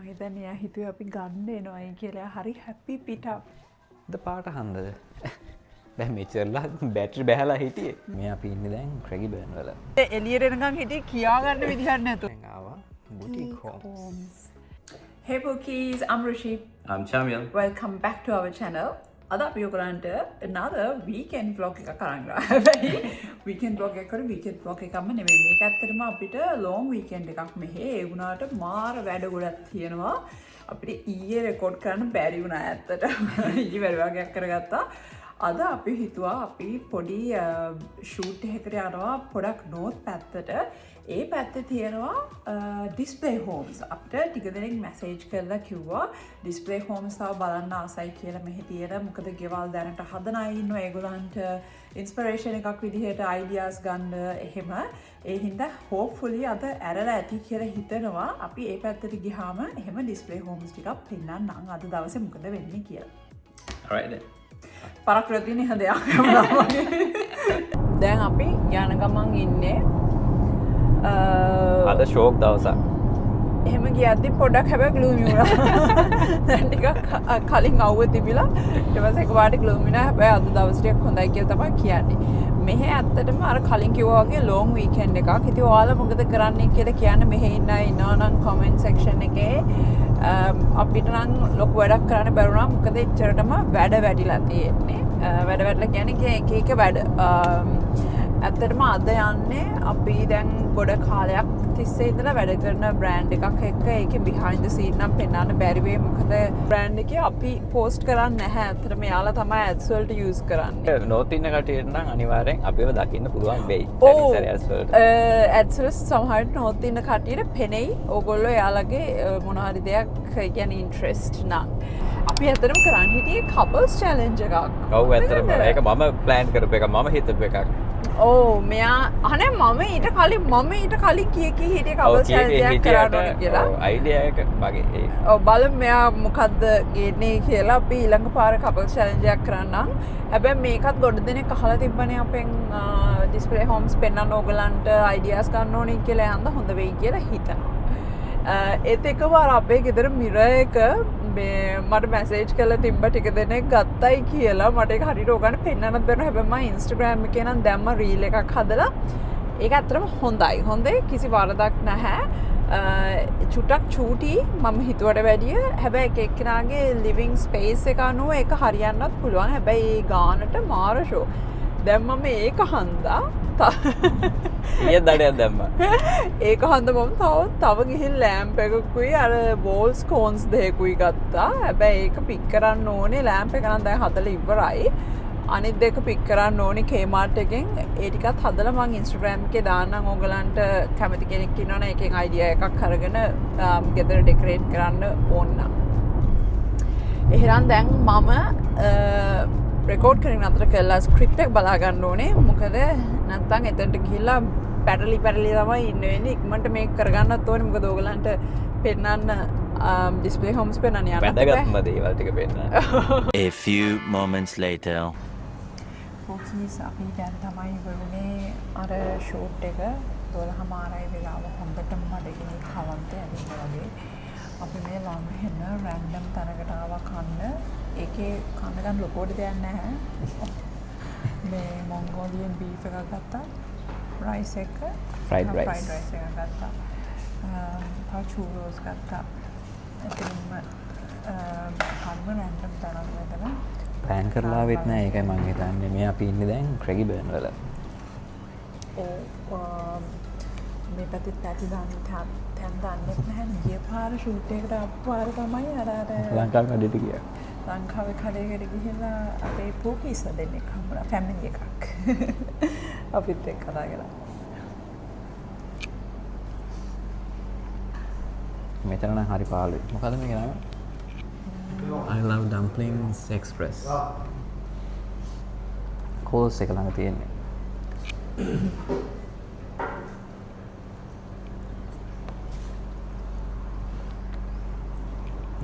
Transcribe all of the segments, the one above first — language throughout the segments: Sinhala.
හිතන්නේ එයා හිතුවේ අපි ගන්න එනවයි කියලා. හරි හැපි පිටක්. ද පාට හන්දද දැන් මෙච්චරලා බැටරි බැහැලා හිටියේ. මේ අපි ඉන්නේ දැන් ක්‍රැගිබර්න් වල. එළියට එනකන් හිටියේ කියා ගන්න විදිහක් නැතුව. දැන් ආවා boutique homes. Hey Bookies, I'm Rishi. I'm Chamil. Welcome back to our channel. අද අපි ඔයගලන්ට another weekend vlog එකක් අරන් ආවා. හැබැයි weekend vlog එක කරේ weekend vlog එකක්ම නෙමෙයි. මේක ඇත්තටම අපිට long weekend එකක් මෙහෙ. ඒ වුණාට මාර වැඩ ගොඩක් තියෙනවා. අපිට ඊයේ රෙකෝඩ් කරන්න බැරි වුණා ඇත්තට. ඊයේ වැඩ වගේක් කරගත්තා. අද අපි හිතුවා අපි පොඩි ෂූට් එකකට යනවා පොඩක් නෝත් පැත්තට. ඒ පැත්තේ තියෙනවා ඩිස්ප්ලේ හෝම්ස්. අපිට ටික දෙනෙක් මැසේජ් කරලා කිව්වා ඩිස්ප්ලේ හෝම්ස් තව බලන්න ආසයි කියලා මෙහි තියෙන. මොකද ගෙවල් දැනට හදන අය ඉන්නවා. ඒගොල්ලන්ට ඉන්ස්පිරේෂන් එකක් විදිහට අයිඩියාස් ගන්න එහෙම. ඒ හින්දා හෝප්ෆුලි අද ඇරලා ඇති කියලා හිතනවා. අපි ඒ පැත්තට ගියාම එහෙම ඩිස්ප්ලේ හෝම්ස් ටිකක් පෙන්නන්නම් අද දවසේ මොකද වෙන්නේ කියලා. Alright then. පරක්‍රතියනේ හදයක්. දැන් අපි යන ගමන් ඉන්නේ අද ෂෝක් දවසක්. එහෙම ගියද්දි පොඩක් හැබැයි ග්ලූමි වුණා. දැන් ටිකක් කලින් අවුව තිබිලා ඊට පස්සේ එකපාරට ග්ලූමි වුණා. හැබැයි අද දවස් ටිකක් හොඳයි කියලා තමයි කියන්නේ. මෙහෙ ඇත්තටම අර කලින් කිව්වා වගේ ලොන් වීකෙන්ඩ් එකක්. ඉතින් ඔයාලා මොකද කරන්නේ කියලා කියන්න මෙහෙ ඉන්න අය ඉන්නවා නම් කමෙන්ට් සෙක්ෂන් එකේ අපිට නම් ලොකු වැඩක් කරන්න බැරුණා. මොකද එච්චරටම වැඩ වැඩිලා තියෙන්නේ. වැඩ වැඩිලා කියන්නේ එක එක වැඩ. ඇත්තටම අද යන්නේ අපි දැන් ගොඩ කාලයක් තිස්සේ ඉඳලා වැඩ කරන බ්‍රෑන්ඩ් එකක් එක්ක. ඒකේ behind the scene නම් පෙන්වන්න බැරි වෙයි. මොකද බ්‍රෑන්ඩ් එකේ අපි පෝස්ට් කරන්නේ නැහැ. ඇත්තටම යාලා තමයි ads වලට use කරන්නේ. නෝත් ඉන්න කටියට නම් අනිවාර්යෙන් අපිව දකින්න පුළුවන් වෙයි. ads වල සමහරට නෝත් ඉන්න කටියට පෙනෙයි. ඕගොල්ලෝ යාලගේ මොන හරි දෙයක් කියන්නේ interest නම්. අපි ඇත්තටම කරන්න හිටියේ couples challenge එකක්. ඔව් ඇත්තටම ඒක මම plan කරපු එක මම හිතපු එකක්. මෙයා අනේ මම ඊට කලින් කිය හිටිය කවල් චැලෙන්ජයක් කරන්න ඕනේ කියලා. අයිඩියා එක මගේ. ඔව් බලමු මෙයා මොකද්ද ගේන්නේ කියලා. අපි ඊළඟ පාර කපල් චැලෙන්ජ් එකක් කරන්නම්. හැබැයි මේකත් ගොඩ දෙනෙක් අහලා තිබ්බනේ අපෙන් ඩිස්ප්ලේ හෝම්ස් පෙන්වන්න ඕගලන්ට අයිඩියාස් ගන්න ඕනේ කියලා. යන්න හොඳ වෙයි කියලා හිතනවා. ඒත් එකපාර අපේ ගෙදර මිර එක මට මැසේජ් කරලා තිබ්බ ටික දෙනෙක් ගත්තයි කියලා. මට ඒක හරියට ඕගන්න පෙන්වන්නත් බැරුණා. හැබැයි මම Instagram එකේ නම් දැම්ම reel එකක් හදලා ඒක ඇත්තටම හොඳයි. හොඳේ කිසි වරදක් නැහැ. චුට්ටක් චූටි මම හිතුවට වැඩිය. හැබැයි එක එක්කෙනාගේ living space එක අනුව ඒක හරියන්නත් පුළුවන්. හැබැයි ඒ ගානට මාර ෂෝ. දැන් මම ඒක හන්දා ඊයේ දඩයක් දැම්මා. ඒක හන්ද මම තව ගිහින් ලෑම්ප් එකකුයි අර බෝල්ස් කෝන්ස් දෙකකුයි ගත්තා. හැබැයි ඒක පික් කරන්න ඕනේ. ලෑම්ප් එක නම් දැන් හදලා ඉවරයි. අනිත් දෙක පික් කරන්න ඕනේ Kmart එකෙන්. ඒ ටිකත් හදලා මම Instagram එකේ දාන්නම්. ඕගලන්ට කැමති කෙනෙක් ඉන්නවනේ එකෙන් අයිඩියා එකක් අරගෙන ගෙදර ඩෙකොරේට් කරන්න ඕන නම්. එහෙනම් දැන් මම රෙකෝඩ් කරගෙන අතර කළා ස්ක්‍රිප්ට් එක බලා ගන්න ඕනේ. මොකද නැත්තම් එතනට ගිහිල්ලා පැටලි තමයි ඉන්න වෙන්නේ. ඉක්මනට මේක කරගන්නත් ඕනේ. මොකද ඕගලන්ට පෙන්නන්න ඩිස්ප්ලේ හෝම්ස් පෙන්නන්න යන්න. වැදගත්ම දේවල් ටික පෙන්නන්න. A few moments later. පොක්සිස් අපි දැන් තමයි ඉවරුනේ අර ෂූට් එක 12:00 වෙලාව හොඳටම බඩගිනි කවන්ත ඇවිල්ලා වගේ. අපි මේ ලං වෙන රැන්ඩම් තැනකට ආවා කන්න. ඒකේ කන්න ගන්න ලොකෝට දෙයක් නැහැ. මේ මොන්ගෝලියන් බීෆ් එකක් ගත්තා. රයිස් එක. Fried rice එකක් ගත්තා. තව චූරෝස් ගත්තා. එතනම කන්න රැන්ඩම් තැනක් වලදම ප්ලෑන් කරලා ආවෙත් නෑ. ඒකයි මම හිතන්නේ මේ අපි ඉන්නේ දැන් ක්‍රැගිබර්න් වල. මේ පැත්තේ පැති දාන්න තැන් දන්නෙත් නැහැ. ගිය පාර ෂූට් එකට ආපු පාර තමයි අර ලංකාවේ කඩේට ගියා. ලංකාවේ කඩේකට ගිහිල්ලා අපේ පෝකීස් දෙන්නෙක් හම්බුණා. ෆැමිලි එකක්. අපිත් එක්ක කතා කරා. මෙතන නම් හරි පාළුයි. මොකද මේක නම? I love dumplings express. Calls එක ළඟ තියෙන්නේ.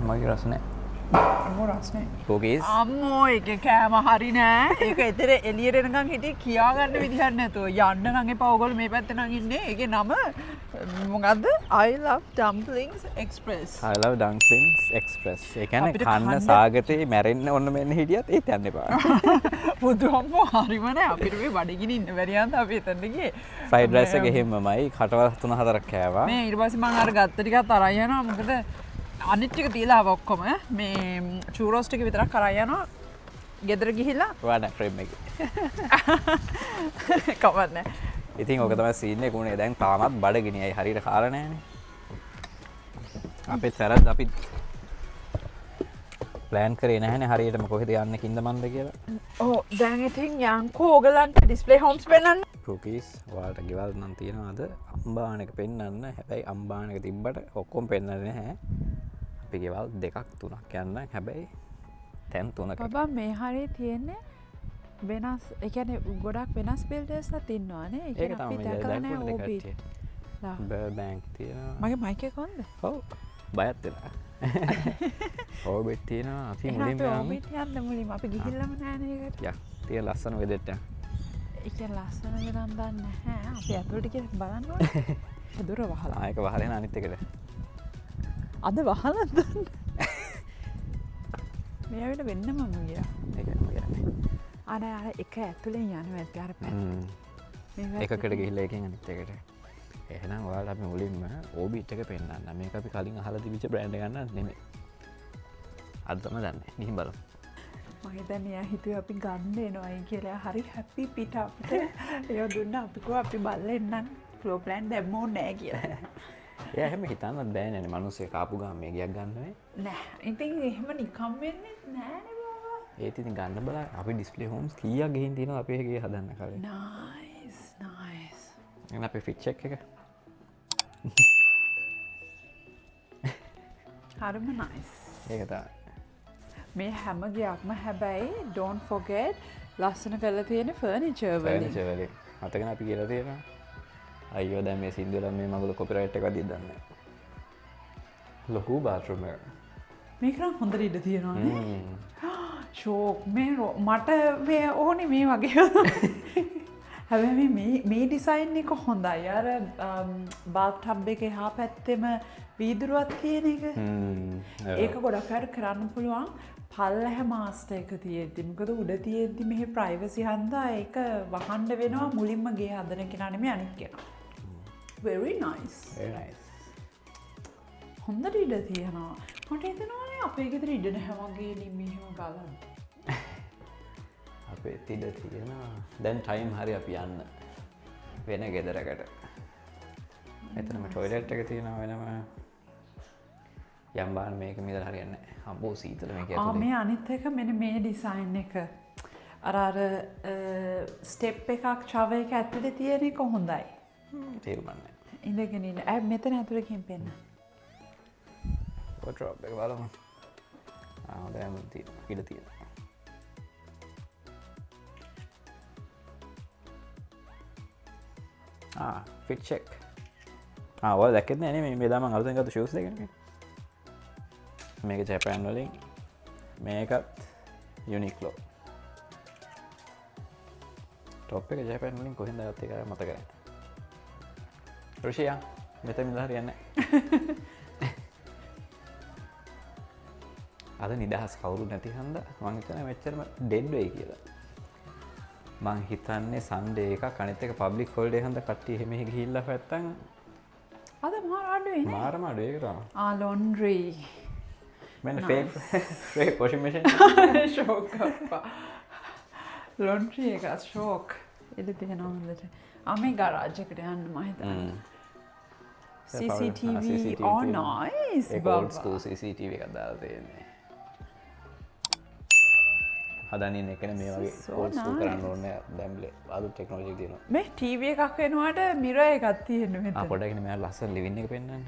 මගේ රස නැහැ. අම්මෝ රස්නේ. cookies අම්මෝ එක කෑම හරි නෑ. ඒක එතර එළියට එනකන් හිටියේ කියාගන්න විදිහක් නැතුව. යන්න නම් එපා. ඕගොල්ලෝ මේ පැත්තේ නම් ඉන්නේ. ඒකේ නම මොකද්ද? I love dumplings express. I love dumplings express. ඒ කියන්නේ අපිට කන්න කන්න- සාගතේ මැරෙන්න ඕන මෙන්න හිටියත් ඒත් යන්න එපා. බුදුහම්මෝ හරිම නෑ. අපිට මේ බඩගිනි ඉන්න බැරියන්ත අපි එතනට ගියේ. ෆ්‍රයිඩ් රයිස් එක එහෙමමයි කටවල් 3-4ක් කෑවා. මේ ඊට පස්සේ මම අර ගත්ත ටිකත් අරන් යනවා. මොකද අනිත් ටික තියලා ආව ඔක්කොම මේ චූරෝස් ටික විතරක් අරන් යනවා. ගෙදර ගිහිල්ලා ඔයාලා ෆ්‍රේම් එකේ. කවන්නේ. ඉතින් ඕක තමයි සීන් එක උනේ. දැන් තාමත් බඩගිනියයි හරියට කාලා නැහනේ. අපේ සරත් අපි ප්ලෑන් කරේ නැහැනේ හරියටම කොහෙද යන්නේ කින්දමන්ද කියලා. ඔව් දැන් ඉතින් යන්කෝ ඕගලන්ට ඩිස්ප්ලේ හෝම්ස් පෙන්නන්න. cookies ඔයාලට ගෙවල් නම් තියෙනවාද අම්බාන එක පෙන්වන්න. හැබැයි අම්බාන එක තිබ්බට ඔක්කොම පෙන්වන්නේ නැහැ. අපි ගෙවල් 2-3ක් යන්න. හැබැයි තැන් 3ක. බබා මේ හරිය තියෙන්නේ වෙනස් ඒ කියන්නේ ගොඩක් වෙනස් බිල්ඩර්ස්ලා ඉන්නවානේ. ඒ ඒක කියන්නේ අපි තමයි දැකලා නැහැ දැන් ඕබිට්. ලා බෑන්ක් තියෙනවා. මගේ මයික් එක කොන්ද? ඔව් බයත් වෙලා. ඕබිට් තියෙනවා. අපි එහෙනම් මුලින්ම අපි යමු. ඕබිට් යන්න මුලින්ම අපි ගිහිල්ලාම නැහනේ ඒකට. යා තියෙන ලස්සන වෙදෙට්ට. ඒ කියන්නේ ලස්සන වෙනන් දන්නේ නැහැ. අපි ඇතුළට කියලා බලන්න ඕනේ. ඒ දොර වහලා. ආයක වහලෙන අනිත් එකට. අද වහලා දන්න. මේ ඇවිල්ලා වෙන්නම මම ගියා. ඒක නම කියන්නේ. අර අර එක ඇතුලෙන් යනවා ඇත්ත අර පැත්ත. මේ එකකට ගිහිල්ලා එකෙන් අනිත් එකට. එහෙනම් ඔයාලා අපි මුලින්ම ඕබිට් එක පෙන්නන්න. මේක අපි කලින් අහලා තිබිච්ච බ්‍රෑන්ඩ් එකක් නෙමෙයි. අද තමයි දන්නේ. ගිහින් බලමු. මම හිතන්නේ එයා හිතුවේ අපි ගන්න එනවායි කියලා. හරි හැපි පිට අපිට. ඒක දුන්නා අපි කෝ අපි බලෙන්නම් ෆ්ලෝ ප්ලෑන් දැම්මෝ නෑ කියලා. එයා හැම හිතන්නත් බෑනේ නේ මිනිස්සේ කාපු ගාම මේ ගියක් ගන්නනේ. නෑ. ඉතින් එහෙම නිකම් වෙන්නේ නෑනේ බබා. ඒත් ඉතින් ගන්න බලා අපි ඩිස්ප්ලේ හෝම්ස් කීයක් ගිහින් තියෙනවා අපි එකේ හදන්න කලින්. Nice nice. එහෙනම් අපි ෆිට් චෙක් එක. හරිම නයිස්. ඒක තමයි. මේ හැම ගියක්ම හැබැයි don't forget ලස්සන කරලා තියෙන ෆර්නිචර් වලින්. ෆර්නිචර් වලින්. අතගෙන අපි කියලා තියෙනවා. අයියෝ දැන් මේ සින්දුවල මේ මගුල කොපිරයිට් එකක් දීලා දන්නේ. ලොකු බාත්රූම් එක. මේක නම් හොඳට ඉඩ තියෙනවානේ. ෂෝක් මේ මට මේ ඕනේ මේ වගේ. හැබැයි මේ ඩිසයින් එක හොඳයි. අර බාත් ටබ් එකේ හා පැත්තෙම වීදුරුවක් තියෙන එක. ඒක ගොඩක් අය කරන්න පුළුවන්. පල්ලැහ මාස්ටර් එක තියෙද්දි. මොකද උඩ තියෙද්දි මෙහි ප්‍රයිවසි හන්දා ඒක වහන්න වෙනවා මුලින්ම ගේ හදන කෙනා නෙමෙයි අනිත් කෙනා. Very nice. Very nice. හොඳට ඉඩ තියෙනවා. මට හිතෙනවානේ අපේ ගෙදර ඉඩ නැහැ වගේ නේ මෙහෙම බලන්න. අපේ ඉඩ තියෙනවා. දැන් ටයිම් හරි අපි යන්න. වෙන ගෙදරකට. එතනම ටොයිලට් එක තියෙනවා වෙනම. යම් බාන මේක මිදලා හරියන්නේ නැහැ. අම්බෝ සීතල මේක ඇතුලේ. මේ අනිත් එක මෙන්න මේ ඩිසයින් එක. අර ස්ටෙප් එකක් චව එක ඇතුලේ තියෙන එක හොඳයි. තේරුම්න්නේ. ඉඳගෙන ඉන්න. මෙතන ඇතුලේ කින් පෙන්න. වොඩ්‍රොප් එක බලමු. දැන් තියෙනවා. ඉඩ තියෙනවා. Fit check. ඔයාලා දැක්කද නෑනේ මේ දාමන් අලුතෙන් ගත්ත ෂූස් දෙකනේ. මේක ජපාන් වලින් මේකත් යුනික්ලෝ. ටොප් එක ජපාන් වලින් කොහෙන්ද ගත්තේ කියලා මතක නැහැ. රුෂියා මෙතන ඉඳලා හරියන්නේ නැහැ. අද නිදහස් කවුරු නැති හන්දා මං හිතන්නේ මෙච්චරම ඩෙඩ් වෙයි කියලා. මං හිතන්නේ සන්ඩේ එකක් අනිත් එක පබ්ලික් හොලිඩේ හන්දා කට්ටිය එහෙම ගිහිල්ලා නැත්තම් අද මාර අඩුයි නේ. මාරම අඩුයි ඒක තමයි. ලොන්ඩ්‍රි. මෙන්න ෆේක් වොෂින් මැෂින් ෂෝක් අප්පා. ලොන්ඩ්‍රි එක ෂෝක්. ඉතින් තියෙනවා හොඳට. මේ ගරාජ් එකට යන්න මම හිතන්නේ. CCTV oh nice ඒක old school CCTV එකක් දාලා තියෙන්නේ. හදන්නේ එකනේ මේ වගේ old school කරන්න ඕනේ දැම්ලේ අලුත් ටෙක්නොලොජි එක තියෙනවා. මේ TV එකක් වෙනවාට මිරර් එකක් තියෙනවා මෙතන. පොඩ්ඩක් ඉන්න මෙයා ලස්සන ලිවින් එක පෙන්නන්න.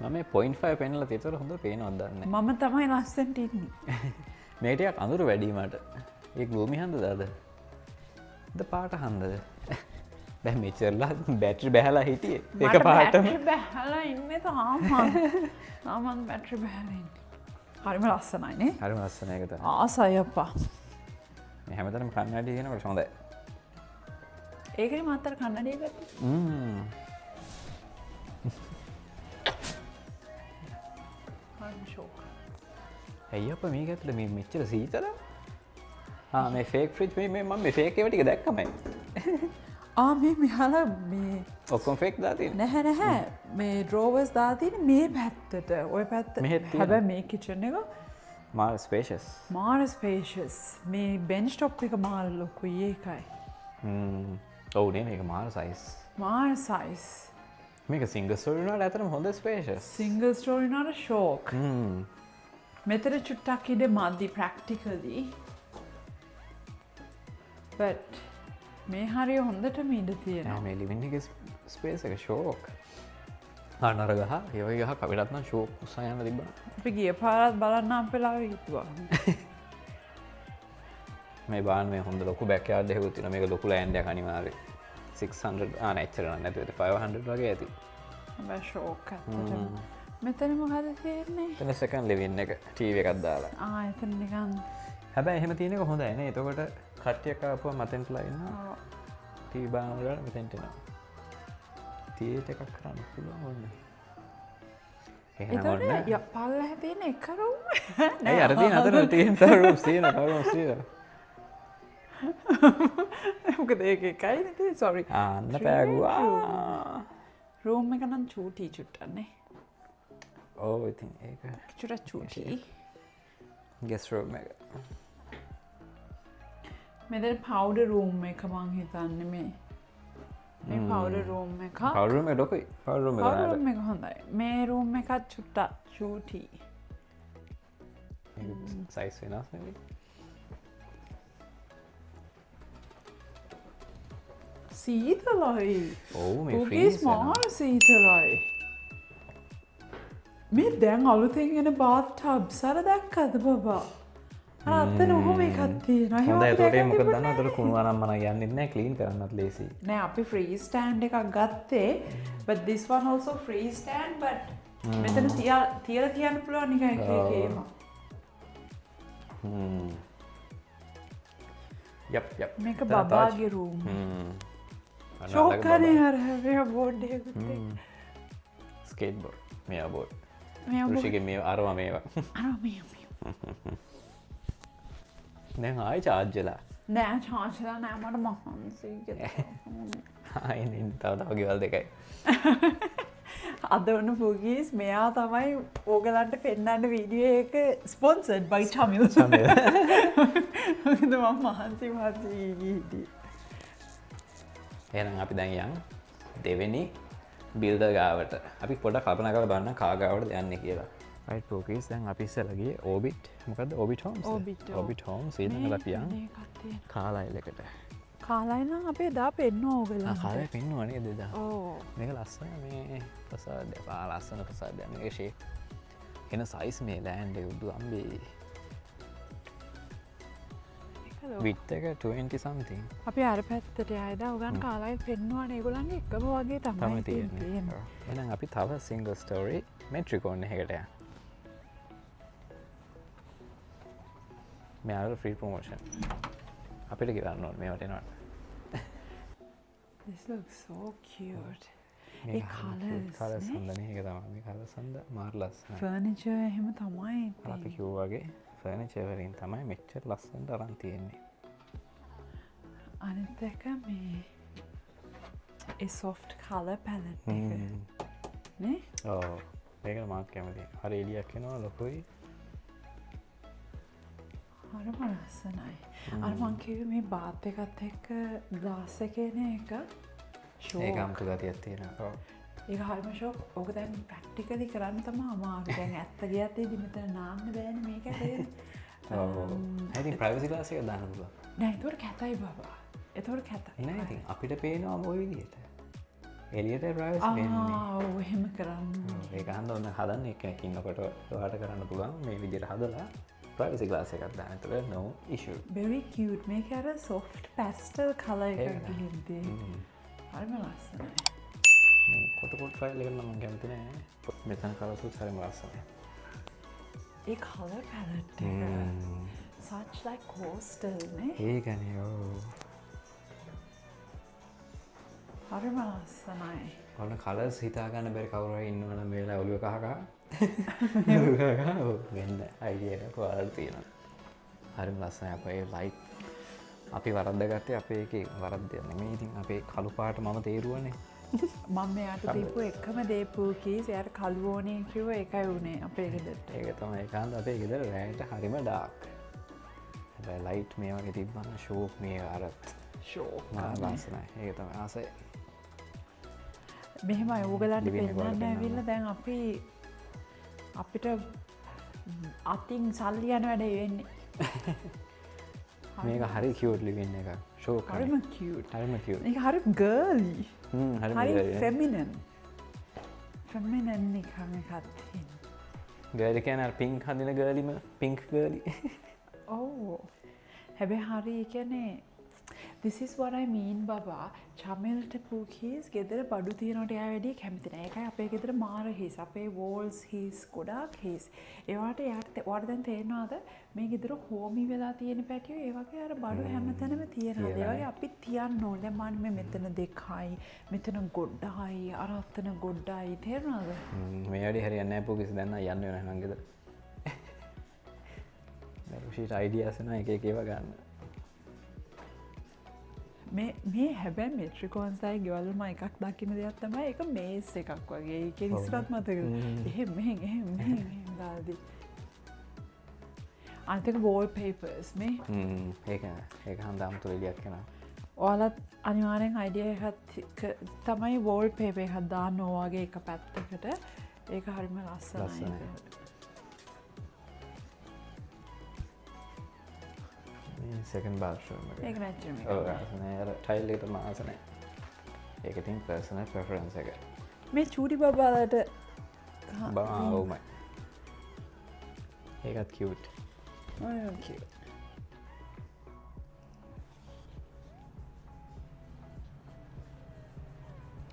මම මේ 0.5 පෙන්නලා තියෙතර හොඳට පේනවද දන්නේ නැහැ. මම තමයි ලස්සනට ඉන්නේ. මේ ටිකක් අඳුර වැඩි මට. ඒ ග්ලූමි හන්දද අද? ද පාට හන්දද? දැන් මෙච්චරලා බැටරි බැහැලා හිටියේ. ඒක පාටම බැහැලා ඉන්නේ තාම. තාම බැටරි බැහැලා ඉන්නේ. හරිම ලස්සනයිනේ. හරිම ලස්සන එක තමයි. ආසයි අප්පා. මේ හැමතැනම කන්නඩිය කියනකොට හොඳයි. ඒකනේ මාතර කන්නඩිය ගත්තේ. හරිම ෂෝක්. ඇයි අප්පා මේක ඇතුලේ මේ මෙච්චර සීතල? මේ ෆේක් ෆ්‍රිජ් මේ මම මේ ෆේක් ඒවා ටික දැක්කමයි. මේ මෙහාලා මේ ඔක්කොම ෆේක් දාලා තියෙන්නේ. නැහැ මේ ඩ්‍රෝවර්ස් දාලා තියෙන්නේ මේ පැත්තට. ওই පැත්ත. මෙහෙත් තියෙනවා. හැබැයි මේ කිචන් එක මාර ස්පේෂස්. මාර ස්පේෂස්. මේ බෙන්ච් টොප් එක මාර ලොකුයි ඒකයි. ඔව් නේ මේක මාර සයිස්. මාර සයිස්. මේක සිංගල් ස්ටෝරි වුණාට ඇත්තටම හොඳ ස්පේෂස්. Single story නට ෂෝක්. මෙතන චුට්ටක් ඉඩ මදි ප්‍රැක්ටිකලි. but මේ හරිය හොඳටම ඉඩ තියෙනවා. මේ ලිවින් එක ස්පේස් එක ෂෝක්. නර ගහ ඒ වගේ ගහ කවිලත් නම් ෂෝක් උස්සා යන්න තිබ්බා. අපි ගිය පාරත් බලන්න අපෙලා හිතුවා. මේ බාන් මේ හොඳ ලොකු බෑක්යාර්ඩ් එකකුත් තියෙනවා. මේක ලොකු ලෑන්ඩ් එකක් අනිවාර්යයෙන්. 600 නැච්චර නැතුව 500 වගේ ඇති. හැබැයි ෂෝක් ඇත්තටම. මෙතන මොකද තියෙන්නේ? එතන සෙකන්ඩ් ලිවින් එක ටීවී එකක් දාලා. එතන නිකන් හැබැයි එහෙම තියෙන එක හොඳයි නේ. එතකොට කට්ටියක් ආපුවා මතෙන්ටලා ඉන්නවා. ටීවී බලන වලට මෙතෙන්ට එනවා. තියේටර් එකක් කරන්න පුළුවන් ඕනේ. එහෙනම් ඕනේ. එතකොට පල්ලෙහ තියෙන එක රූම්. ඇයි අර තියෙන අතර තියෙන රූම්ස් තියෙනවා. රූම්ස් තියෙනවා. මොකද ඒක එකයි නේද? sorry. අන්න පෑගුවා. රූම් එක නම් චූටි චුට්ටන්නේ. ඔව් ඉතින් ඒක චුට්ට චූටි. ගෙස් රූම් එක. මෙතන පවුඩර් රූම් එක මං හිතන්නේ මේ පවුඩර් රූම් එක. පවුඩර් රූම් එක ලොකුයි. පවුඩර් රූම් එක පවුඩර් රූම් එක හොඳයි. මේ රූම් එකත් චුට්ට චූටි. සයිස් වෙනස් නෙවෙයි. සීතලයි. ඔව් මේ උගේ ෆ්‍රීස් මාර සීතලයි. මේ දැන් අලුතෙන් එන බාත් ටබ්ස් අර දැක්කද බබා? අර අතන ඔහොම එකක් තියෙනවා. හොඳයි. ඒකට මොකද දන්නවද? ඒකට කුණු අරන් මම යන්නේ නැහැ ක්ලීන් කරන්නත් ලේසි. නෑ අපි ෆ්‍රී ස්ටෑන්ඩ් එකක් ගත්තේ. but this one also free stand but මෙතන තියලා තියන්න පුළුවන් නිකන් එක ඒවා. යප් මේක බබාගේ රූම්. ෂෝක් කරේ අර මේ බෝඩ් එකකුත් ස්කේට් බෝඩ්. මේ බෝඩ්. මේ රුෂිගේ මේ අරවා මේවා. අර මේ දැන් ආයි චාර්ජ් වෙලා. නෑ චාර්ජ්ලා නෑ මට මහන්සි ආයි ඉන්න තව ගෙවල් දෙකයි. අද වන පුගීස් මෙයා තමයි ඕගලන්ට පෙන්නන්න වීඩියෝ එක ස්පොන්සර්ඩ් by චමිල්. මම මහන්සි හිටියේ. එහෙනම් අපි දැන් යන් දෙවෙනි බිල්ඩර් ගාවට. අපි පොඩ්ඩක් කල්පනා කරලා බලන්න කා ගාවටද යන්නේ කියලා. right පොකීස් දැන් අපි ඉස්සෙල්ලා ගියේ ඕබිට්. මොකද්ද ඕබිට් හෝම්ස්? ඕබිට් හෝම්ස් ඊළඟට අපි යන් කාලයිල් එකට. කාලයිල් නම් අපි එදා පෙන්නුවා ඕගලන්ට. කාලයිල් පෙන්නුවා නේද එදා? ඔව්. මේක ලස්සන මේ ප්‍රසාදය. ලස්සන ප්‍රසාදය. මේක ෂේප්. එන සයිස් මේ ලෑන්ඩ් එක උඩු අම්බේ. විත් එක 20 something. අපි අර පැත්තට ආයදා උගන් කාලයිල් පෙන්නුවානේ ඒගොල්ලන්ගේ එකම වගේ තමයි තියෙන්නේ. එහෙනම් අපි තව සිංගල් ස්ටෝරි මෙට්‍රිකෝන් එකකට යන්න. මේ ෆ්‍රී ප්‍රොමෝෂන්. අපිට ගෙවන්න ඕනේ මේවට එනවට. This looks so cute. ඒ කලර්ස් හොඳනේ. ඒක තමයි මේ කලර්ස් හොඳ මාර ලස්සනයි. ෆර්නිචර් එහෙම තමයි. අපි කිව්වා වගේ ෆර්නිචර් වලින් තමයි මෙච්චර ලස්සනට අරන් තියෙන්නේ. අනිත් එක මේ ඒ soft color palette එක. නේ? ඔව්. මේක මාත් කැමතියි. හරි එළියක් එනවා ලොකුයි. හරිම ලස්සනයි. අර මං කිව්වේ මේ බාත් එකත් එක්ක ග්ලාස් එකේ නේ එක ෂෝ. ඒක අමුතු ගතියක් තියෙනවා. ඔව්. ඒක හරිම ෂෝක්. ඕක දැන් ප්‍රැක්ටිකලි කරන්න තමයි අමාරු. දැන් ඇත්ත ගියත් ඒ මෙතන නාන්න බෑනේ මේක ඇටේ. ඔව්. ඉතින් ප්‍රයිවසි ග්ලාස් එක දාන්න පුළුවන්. නෑ ඒතකොට කැතයි බබා. ඒතකොට කැතයි. නෑ ඉතින් අපිට පේනවා ওই විදිහට. එළියට ප්‍රයිවසි වෙන්නේ. ඔව් එහෙම කරන්න. ඒක හන්ද ඔන්න හදන්න එකක් ඉන්නකොට ඔයාලට කරන්න පුළුවන් මේ විදිහට හදලා ප්‍රයිවසි ග්ලාස් එකක් දාන්න. ඒතකොට no issue. very cute. මේක අර soft pastel color එකක් ගිහින් තියෙන්නේ. හරිම ලස්සනයි. මේ කොට ට්‍රයිල් එක නම් මම කැමති නෑ. මෙතන කලර්ස් හරිම ලස්සනයි. ඒ කලර් පැලට් එක such like coastal නේ ඒකනේ ඕ හරිම ලස්සනයි ඔන්න කලර්ස් හිතාගන්න බැරි කවුරු හරි ඉන්නවනම් මේ වෙලාව ඔළුව කහකා වෙන්න අයිඩියා එකක් ඔයාලට තියෙනවා හරිම ලස්සනයි අපේ ලයිට් අපි වරද්දගත්තේ අපේ එකේ වරද්දයක් නෙමෙයි ඉතින් අපේ කළු පාට මම තේරුවනේ මම එයාට දීපු එකම දීපු කීස් එයාට කළු ඕනේ කිව්ව එකයි උනේ අපේ ගෙදරට ඒක තමයි ඒකාන්ත අපේ ගෙදර රෑට හරිම ඩාර්ක් හැබැයි ලයිට් මේ වගේ තිබ්බම ෂෝක් මේ අර ෂෝක් ලස්සනයි ඒක තමයි ආසයි මෙහෙමයි ඕගලන්ට Living room පෙන්නන්න වල ඇවිල්ලා දැන් අපිට අතින් සල්ලි යන වැඩේ වෙන්නේ මේක හරි කියවට් ලිවින්න එක ෂෝක් හරිම කියුට් හරිම කියවට් ඒක හරි ගර්ලි හරි හරි ෆෙමිනන් ෆෙමිනන් නිකන් එකක් තියෙනවා ගර්ලි කියන්නේ අර පින්ක් හදින ගර්ලිම පින්ක් ගර්ලි ඔව් හැබැයි හරි ඒ කියන්නේ this is what I mean බබා චමිල්ට පූකීස් ගෙදර බඩු තියනට එයා වැඩි කැමති නැහැ. ඒකයි අපේ ගෙදර මාර හිස්. අපේ walls හිස් ගොඩාක් හිස්. ඒවට යාට ඔයාලට දැන් තේරෙනවද මේ ගෙදර හෝමි වෙලා තියෙන පැටියෝ ඒ වගේ අර බඩු හැමතැනම තියනවා. ඒ වගේ අපි තියන්න ඕනේ. දැන් මම මෙතන දෙකයි මෙතන ගොඩයි අර අතන ගොඩයි තේරෙනවද? මේ වැඩි හරියන්නේ නැහැ පොකිස් දැන් යන්න වෙන නම් ගෙදර. මේ රුෂිට අයිඩියාස් එනවා එක එක ඒවා ගන්න. මේ හැබැයි මෙට්‍රිකෝන්සයි ගෙවල්ම එකක් දකින්න දෙයක් තමයි එක මේස් එකක් වගේ ඒක විස්රත් මතකද එහෙම දාදී අනිතක වෝල් පේපර්ස් මේ ඒක හන්දාම තුළ එලියක් කෙනා ඔයාලත් අනිවාර්යෙන් අයිඩියා එකක් තමයි වෝල් පේපර් එකක් දාන්න ඕවාගේ එක පැත්තකට ඒක හරිම ලස්සනයි සෙකන් බාර්ෂම ඒක නැච්චම ටයිල් එකට මාසනය ඒක තින් පර්සනල් ප්‍රෆරන්ස එක මේ චූඩි බබාලට බවමයි ඒකත් කිවට්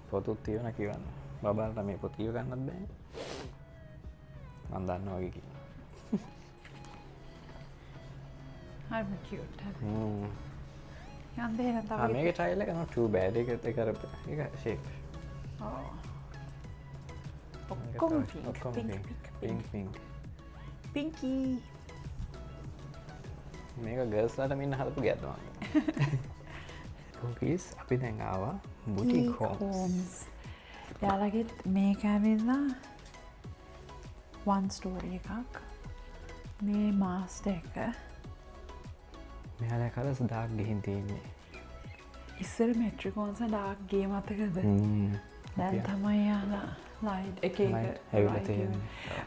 පොතුත් තියවන කියවන්න බබාලට මේ පොතිය ගන්නත් බෑ මන්දන්න වගේ කිය හරිම කියුට් යන්දේ තව මේක ටයිල් එක නෝ බෑඩ් එක කරප එක ෂේප් ඔක්කොම පින්කී මේක ගර්ස්ලට මෙන්න හදපු ගැත්වා කෝකීස් අපි දැන් ආවා බුටික් හෝම්ස් යාලගෙත් මේක ඇවිල්ලා වන් ස්ටෝරිය එකක් මේ මාස්ට එක මෙහල කලස් දාක් ගිහින් තියන්නේ ඉස්සර මෙට්‍රිකෝන්ස ඩාක්ගේ මතකද දැන් තමයි යාලා ලයිට් එක ඇවිල තියෙන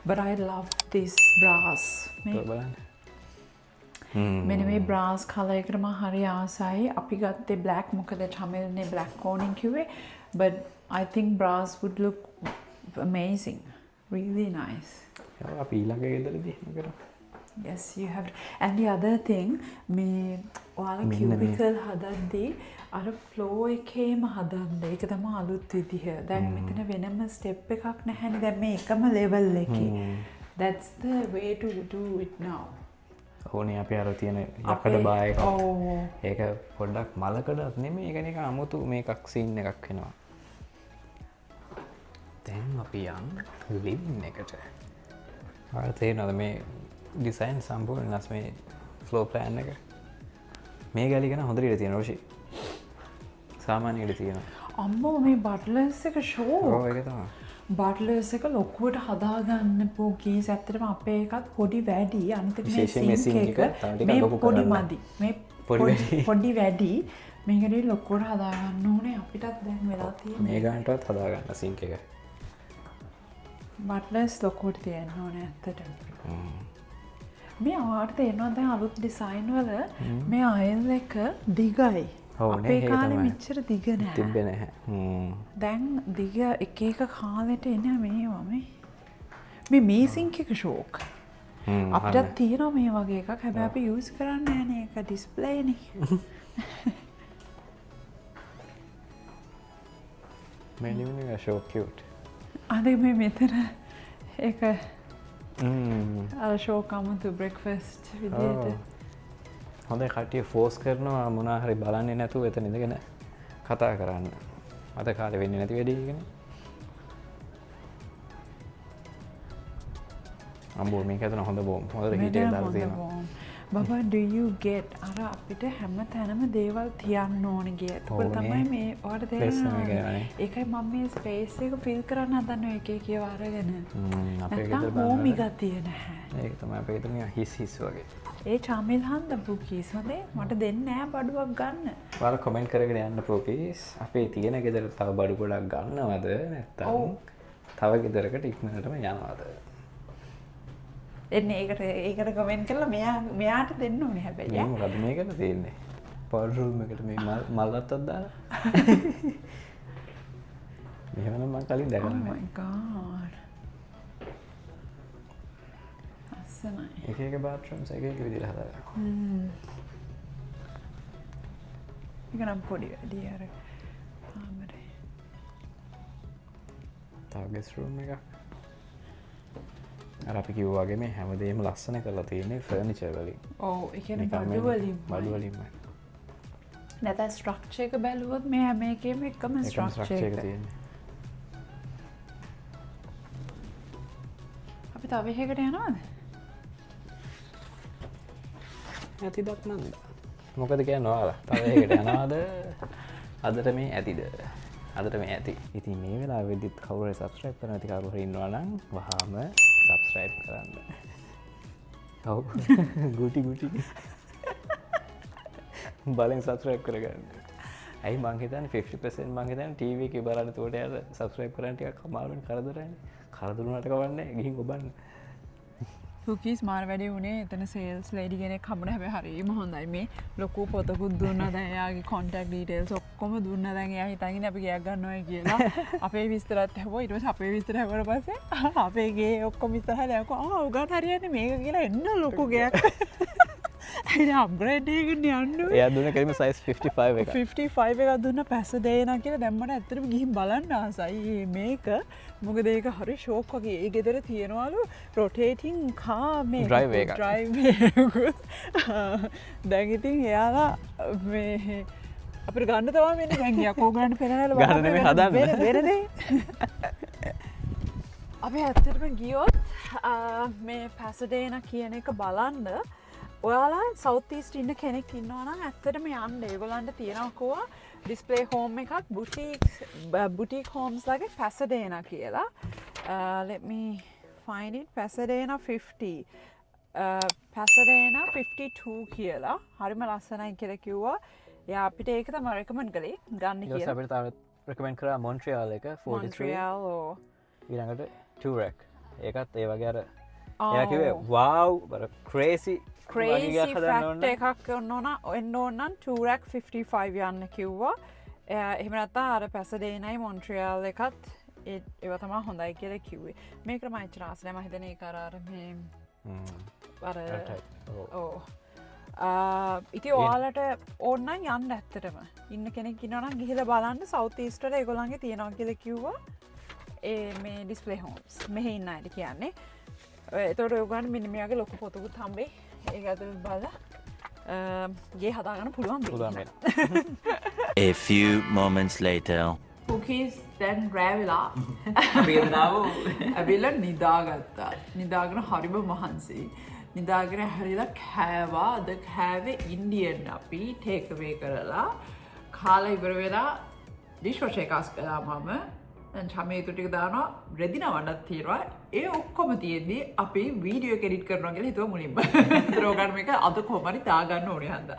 but I love this brass බලන්න මෙන්න මේ බ්‍රාස් කලර් එකටම හරි ආසයි අපි ගත්තේ බ්ලැක් මොකද චමිල්නේ බ්ලැක් ඕනින් කිව්වේ but I think brass would look amazing really nice අපි ඊළඟ ගෙදරදී කරමු yes you have and the other thing මේ ඔයාලා cubicle හදද්දී අර floor එකේම හදන්න ඒක තමයි අලුත් විදිහ දැන් මෙතන වෙනම step එකක් නැහැනේ දැන් මේ එකම level එකේ that's the way to do it now ඕනේ අපි අර තියෙන යකඩ බාය එකක් ඒක පොඩ්ඩක් මලකඩක් නෙමෙයි ඒක නිකන් අමුතු මේකක් සීන් එකක් වෙනවා දැන් අපි යන් ලිවින් එකට ඔයාලා තේරෙනවද මේ ඩිසයින් සම්පූර්ණ වෙනස් මේ ෆ්ලෝ ප්ලෑන් එක මේ ගැලි ගැන හොඳට ඉඩ තියෙනවා රුෂි සාමාන්‍ය ඉඩ තියෙනවා අම්මෝ මේ බට්ලර්ස් එක ෂෝ ඔව් ඒක තමයි බට්ලර්ස් එක ලොකුවට හදාගන්න පොකීස් ඇත්තටම අපේ එකත් පොඩි වැඩි අනිත් මේ සිංක් එක මේ පොඩි මදි මේ පොඩි වැඩි මේකදී ලොකුවට හදාගන්න ඕනේ අපිටත් දැන් වෙලා තියෙන්නේ මේ ගානටවත් හදාගන්න සිංක් එක බට්ලර්ස් ලොකුවට තියෙන්න ඕනේ ඇත්තටම මේ අවාට තේරෙනවා දැන් අලුත් ඩිසයින් වල මේ අයල් එක දිගයි අපේ කාලේ මෙච්චර දිග නැහැ තිබ්බේ නැහැ දැන් දිග එක එක කාලෙට එන මේවා මේ මේසින්ක් එක ෂෝක් අපිටත් තියෙනවා මේ වගේ එකක් හැබැයි අපි යූස් කරන්නේ නැහැ නේ ඒක ඩිස්ප්ලේ නේ මේ ලිවින් එක ෂෝක් කියුට් අද මේ මෙතන ඒක අර ෂෝකමතු බ්‍රෙක්ෆස්ට් විදියට හොඳ කටිය ෆෝස් කරනවා මොනාහරි බලන්නේ නැතුව එත නිදගෙන කතා කරන්න අත කාල වෙන්න නැති වැඩීගෙන අම්බෝ මේක ඇතන හොඳ බෝම් හොඳ හිටේ දල්තියෙනවා බබා do you get අර අපිට හැම තැනම දේවල් තියන්න ඕන ගිය එතකොට තමයි මේ ඔයාලට තේරෙන්නේ ඒකයි මම මේ ස්පේස් එක ෆිල් කරන්න හදන්නේ එක එක ඒවා අරගෙන අපේ ගෙදර නැත්නම් හෝමි ගතිය නැහැ ඒක තමයි අපේ ගෙදර නිකන් හිස් වගේ ඒ චාමිල් හන්ද බුකීස් හොඳේ මට දෙන්න නෑ බඩුවක් ගන්න ඔයාලා කමෙන්ට් කරගෙන යන්න පොකීස් අපේ තියෙන ගෙදර තව බඩු ගොඩක් ගන්නවද නැත්නම් තව ගෙදරකට ඉක්මනටම යනවද එන්නේ ඒකට කමෙන්ට් කරලා මෙයාට දෙන්න ඕනේ හැබැයි මොකද මේකට තියෙන්නේ පවර් රූම් එකට මේ මල්ලත්තක් දාලා මෙහෙම නම් මම කලින් දැකලා oh my god අස්සනයි එක එක බාත්රූම්ස් එක එක විදිහට හදාගන්න ඒක නම් පොඩි වැඩි අර කාමරේ තව ගෙස්ට් රූම් එකක් අර අපි කිව්වා වගේ මේ හැමදේම ලස්සන කරලා තියෙන්නේ ෆර්නිචර් වලින් ඔව් ඒ කියන්නේ බඩු වලින්මයි නැත්නම් ස්ට්‍රක්චර් එක බැලුවොත් මේ හැම එකෙම එකම ස්ට්‍රක්චර් එක තියෙන්නේ අපි තව එකකට යනවද ඇති දක්නන්ද මොකද කියන්නේ ඔයාලා තව එකකට යනවද අදට මේ ඇතිද අදට මේ ඇති ඉතින් මේ වෙලාවෙදිත් කවුරු සබස්ක්‍රයිබ් කරන නැති කවුරු හරි ඉන්නවා නම් වහාම සබස්ක්‍රයිබ් කරන්න ඔව් ගුටි බලෙන් සබස්ක්‍රයිබ් කරගන්න ඇයි මං හිතන්නේ 50% මං හිතන්නේ ටීවී එකේ බලන්න උඩට යාර සබස්ක්‍රයිබ් කරන්න ටිකක් අමාරුවෙන් කරදරයිනේ කරදරුණාට කවන්නේ ගිහින් ඔබන්න කුකීස් මාර වැඩි වුණේ එතන සේල්ස් ලේඩි කෙනෙක් හම්බුණා හැබැයි හරිම හොඳයි මේ ලොකු පොතකුත් දුන්නා දැන් එයාගේ contact details ඔක්කොම දුන්නා දැන් එයා හිතන්නේ අපි ගයක් ගන්නවා කියලා අපේ විස්තරත් හැවුවා ඊට පස්සේ අපේ විස්තර හැවුවට පස්සේ අපේ ගේ ඔක්කොම විස්තර හදලා උගාට හරියන්නේ මේක කියලා එන්න ලොකු ගයක් අයින අප්ග්‍රේඩ් එකකට යන්න එයා දුන්න කලින්ම size 55 එක 55 එකක් දුන්න පැසඩේනා කියලා දැම්මට ඇත්තටම ගිහින් බලන්න ආසයි මේක මොකද ඒක හරි ෂෝක් වගේ ඒ ගෙදර තියෙනවලු රොටේටින් කා මේ drive එකක් දැන් ඉතින් එයාලා මේ අපිට ගන්න තමයි මෙන්න දැන් යකෝ ගන්න පෙරහැර ගන්න නෙමෙයි හදන්න වෙනදේ අපි ඇත්තටම ගියොත් මේ පැසඩේනා කියන එක බලන්න ඔයාලා සෞත් ඊස්ට් ඉන්න කෙනෙක් ඉන්නවා නම් ඇත්තටම යන්න ඒගොල්ලන්ට තියෙනවකෝ ඩිස්ප්ලේ හෝම් එකක් බුටික් හෝම්ස් ලගේ පැසඩේනා කියලා let me find it පැසඩේනා 50 පැසඩේනා 52 කියලා හරිම ලස්සනයි කියලා කිව්වා එයා අපිට ඒක තමයි රෙකමන්ඩ් කළේ ගන්න කියලා අපිට තව රෙකමන්ඩ් කරා මොන්ට්‍රියල් එක 43 මොන්ට්‍රියල් ඊළඟට ටූරෙක් ඒකත් ඒ වගේ අර එයා කිව්වේ wow බර crazy ෆැක්ට් එකක් ඔන්න එන්න ඕන්නන් ටරක් 55 යන්න කිව්වා එහෙම නැත්තා අර පැසඩේනයි මොන්ට්‍රියල් එකත් ඒව තමා හොඳයි කියල කිව්වේ මේක මයිච රාසනය මහිතන කරාර ඕ ඉති ඔයාලට ඕන්න යන්න ඇත්තටම ඉන්න කෙනෙක් ඉන්නන ගිහිල බලන්න සෞතීස්ටට එගොලන්ගේ තියෙනවා කියල කිව්වා ඒ මේ ඩිස්පලේ හෝම්ස් මෙහ ඉන්න අයට කියන්නේ එතොට යෝගන් මිනිමියගේ ලොකු පොතකුත් හම්බේ ඒ ඇතුළ බල ගේ හදාගන්න පුළුවන් A few moments later. පුකීස් දැන් රෑවෙලා ඇවිල්ල නිදාගත්තා නිදාගෙන හරිම මහන්සේ නිදාගෙන හැරිලා කෑවා අද කෑවේ ඉන්ඩියන් අපි ටේකවේ කරලා කාලා ඉවර වෙලා ඩිශ්වශයකස් කලා මම චමේ තුටික දානවා රෙදින වඩත් තියෙනවා ඒ ඔක්කොම තියෙදී අපි වීඩියෝ කෙඩිට් කරනවා කියලා හිතුව මුලින්ම රෝගන් එක අද කොහමරි දාගන්න ඕනේ හන්ද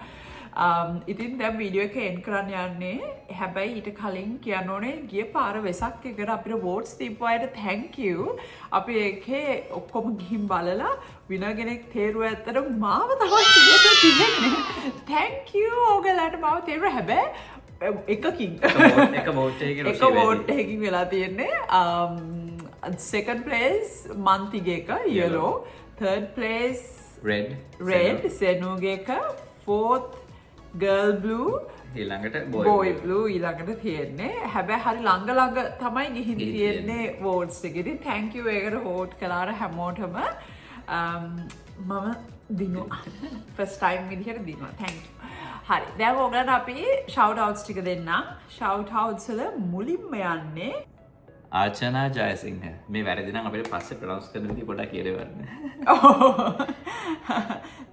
ඉතින් දැන් වීඩියෝ එක එන්ඩ් කරන්න යන්නේ හැබැයි ඊට කලින් කියන්න ඕනේ ගිය පාර වෙසක් එකට අපිට වෝට්ස් දීපු අයට thank you අපි ඒකේ ඔක්කොම ගිහින් බලලා විනර් කෙනෙක් තේරුව ඇත්තට මාව තමයි තියෙන්නේ thank you ඔයගලට මාව තේරුව හැබැයි එකකින් එක වෝට් එකකින් වෙලා තියෙන්නේ second place මන්තිගේ එක yellow third place red සෙනුගේ එක fourth girl blue ඊළඟට boy blue ඊළඟට තියෙන්නේ හැබැයි හරි ළඟ තමයි ගිහින් තියෙන්නේ votes එක. ඉතින් thank you ඒකට vote කළාට හැමෝටම මම දිනුවා. first time විදිහට දිනුවා. thank you. හරි. දැන් ඔයගලන්ට අපි shout outs ටික දෙන්නම්. shout outs වල මුලින්ම යන්නේ ආචනා ජයසිංහ. මේ වැරදි නම් අපිට පස්සේ ප්‍රොනවුන්ස් කරන විදිහ පොඩ්ඩක් කියලා දෙන්න.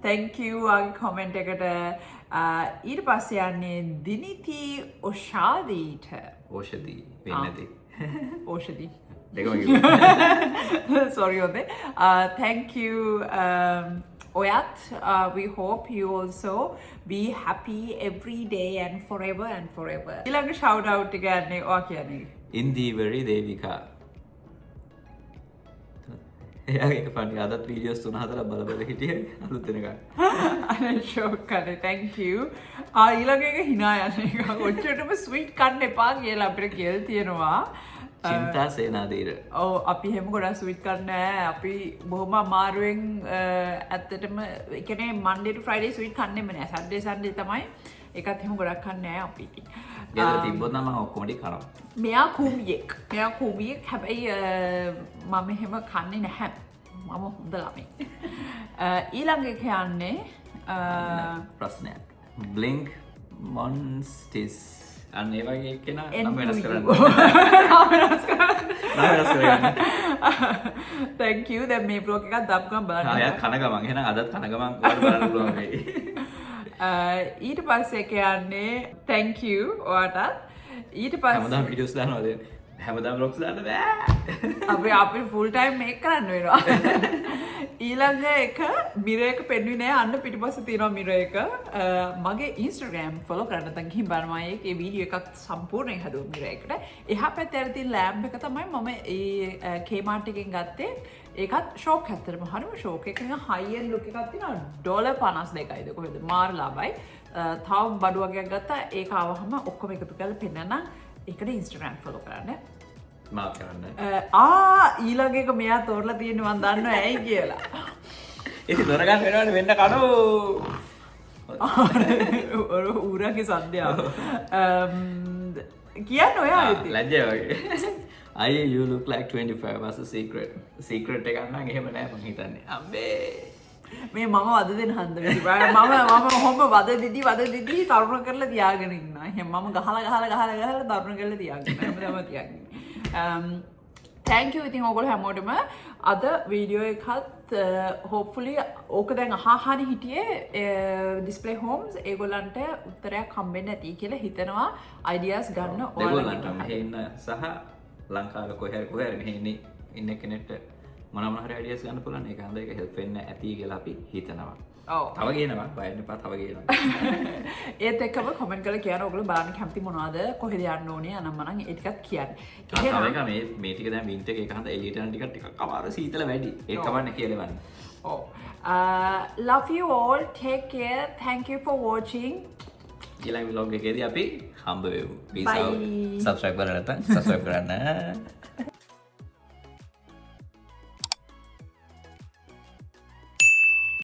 thank you ආගේ comment එකට. ඊට පස්සේ යන්නේ දිනිති ඔෂාදීට. ඕෂධි වෙන්නදී. ඕෂධි. දෙකම කිව්වා. sorry ඔතේ. thank you Oyat, we hope you also be happy every day and forever and forever. ඊළඟ shout out එක යන්නේ ඔයා කියන්නේ. ඉන්දීවරි දේවිකා. එයාගේ පණි අදත් වීඩියෝස් 3-4 බල හිටියේ අලුත් වෙනකන්. අනශෝක් කරේ thank you. ඊළඟ එක hina යන එක. ඔච්චරටම sweet කන්න එපා කියලා අපිට කියලා තියෙනවා. චින්තා සේනාදීර. ඔව් අපි හැම ගොඩක් ස්විට් කරන්නේ අපි බොහොම අමාරුවෙන් ඇත්තටම ඒ කියන්නේ Monday to Friday ස්විට් කන්නේම නෑ. Saturday Sunday තමයි ඒකත් හැම ගොඩක් කන්නේ නෑ අපි. ගෙදර තිබ්බොත් නම් මම ඔක්කොම ටික කරනවා. මෙයා කුමියෙක්. හැබැයි මම එහෙම කන්නේ නැහැ. මම හොඳ ළමයි. ඊළඟ එක යන්නේ ප්‍රශ්නයක්. Blink Monsters අන්න ඒ වගේ කෙනා නම් වෙනස් කරන්න. thank you. දැන් මේ vlog එකක් දාපු ගමන් බලන්න. ආයෙත් කන ගමන්. එහෙනම් අදත් කන ගමන් ඔයාලා බලන්න පුළුවන් වෙයි. ඊට පස්සේ එක යන්නේ thank you ඔයාටත්. ඊට පස්සේ හැමදාම වීඩියෝස් දානවාද? හැමදාම vlogs දාන්න බෑ. අපි full time මේක කරන්න වෙනවා. ඊළඟ එක මිර එක පෙන්වුවේ නෑ. අන්න පිටිපස්සේ තියෙනවා මිර එක. මගේ Instagram follow කරන්න නැත්නම් ගිහින් බලන්න. ඒකේ වීඩියෝ එකක් සම්පූර්ණයෙන් හදුවා මිර එකට. එහා පැත්තේ අර තියෙන ලැම්ප් එක තමයි මම ඒ Kmart එකෙන් ගත්තේ. ඒකත් ෂෝක් ඇත්තටම හරිම ෂෝක් එක. නිකන් high end look එකක් තියෙනවා. $52යිද කොහෙද මාර ලාභයි. තව බඩු වර්ගයක් ගත්තා. ඒක ආවහම ඔක්කොම එකතු කරලා පෙන්නන්න. ඒකට Instagram follow කරන්න. මාත් කරන්න. ඊළඟ එක මෙයා තෝරලා තියෙන්නේ මම දන්නවා ඇයි කියලා. ඉතින් දොරගන්න වෙනවනේ වෙන්න කනෝ. ඌරගේ සද්දයක්. කියන්න ඔයා ඉතින්. ලැජ්ජා වගේ. You look like 25 was a secret. Secret එකක් නම් එහෙම නෑ මං හිතන්නේ. අම්බේ. මේ මම වද දෙන හන්ද මම හොම වද දිදී තරුණ කරලා තියාගෙන ඉන්නවා. එහෙනම් මම ගහලා තරුණ කරලා තියාගෙන හැමදාම තියාගෙන. thank you ඉතින් ඔයගොල්ලෝ හැමෝටම අද වීඩියෝ එකත් hopefully ඕක දැන් අහහන හිටියේ display homes ඒගොල්ලන්ට උත්තරයක් හම්බෙන්නේ නැති කියලා හිතනවා ideas ගන්න ඔයාලට මෙහෙ ඉන්න සහ ලංකාවේ කොහේ මෙහෙ ඉන්න කෙනෙක්ට මොනවා හරි ideas ගන්න පුළුවන් ඒක හන්ද ඒක help වෙන්න ඇති කියලා අපි හිතනවා. ඔව්. තව කියනවා බයන්න එපා තව කියනවා. ඒත් එක්කම කමෙන්ට් කරලා කියන්න ඔයගොල්ලෝ බලන්න කැමති මොනවද කොහෙද යන්න ඕනේ අනම්ම නම් ඒ ටිකත් කියන්න. තව එක මේ ටික දැන් වින්ටර් එක හන්ද එළියට යන ටිකක් අමාරු සීතල වැඩි. ඒක කවන්න කියලා බලන්න. ඔව්. love you all, take care, thank you for watching. ඊළඟ vlog එකේදී අපි හම්බ වෙමු. Peace Bye. out. Subscribe කරන්න නැත්නම් subscribe කරන්න.